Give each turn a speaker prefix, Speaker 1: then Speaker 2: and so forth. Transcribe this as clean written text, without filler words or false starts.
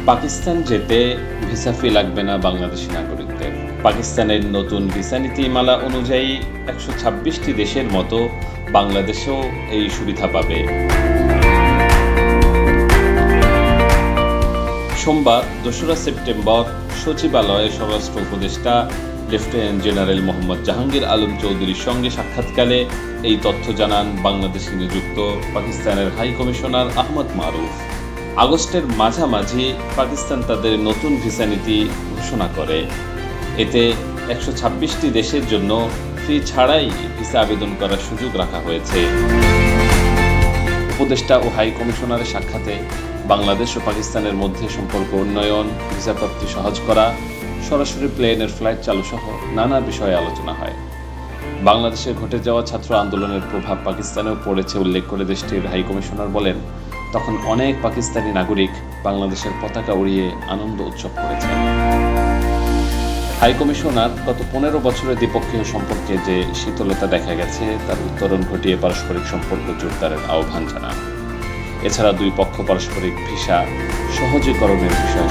Speaker 1: পাকিস্তান যেতে ভিসা ফি লাগবে না বাংলাদেশি নাগরিকদের। পাকিস্তানের নতুন ভিসা নীতিমালা অনুযায়ী 126টি দেশের মতো বাংলাদেশেও এই সুবিধা পাবে। সোমবার 2রা সেপ্টেম্বর সচিবালয়ে স্বরাষ্ট্র উপদেষ্টা লেফটেন্যান্ট জেনারেল মোহাম্মদ জাহাঙ্গীর আলম চৌধুরীর সঙ্গে সাক্ষাৎকালে এই তথ্য জানান বাংলাদেশে নিযুক্ত পাকিস্তানের হাই কমিশনার আহমদ মারুফ। আগস্টের মাঝামাঝি পাকিস্তান তাদের নতুন ভিসা নীতি ঘোষণা করে। এতে 126টি দেশের জন্য ফি ছাড়াই ভিসা আবেদন করার সুযোগ রাখা হয়েছে। উপদেষ্টা ও হাই কমিশনারের সাক্ষাতে বাংলাদেশ ও পাকিস্তানের মধ্যে সম্পর্ক উন্নয়ন, ভিসা প্রাপ্তি সহজ করা, সরাসরি প্লেনের ফ্লাইট চালু সহ নানা বিষয়ে আলোচনা হয়। বাংলাদেশে ঘটে যাওয়া ছাত্র আন্দোলনের প্রভাব পাকিস্তানেও পড়েছে উল্লেখ করে দেশটির হাই কমিশনার বলেন, তখন অনেক পাকিস্তানি নাগরিক বাংলাদেশের পতাকা উড়িয়ে আনন্দ উৎসব করেছেন। হাই কমিশনার গত 15 বছরের দ্বিপক্ষীয় সম্পর্কে যে শীতলতা দেখা গেছে তার উত্তরণ ঘটিয়ে পারস্পরিক সম্পর্ক জোরদারের আহ্বান জানান। এছাড়া দুই পক্ষ পারস্পরিক ভিসা সহজীকরণের বিষয়ে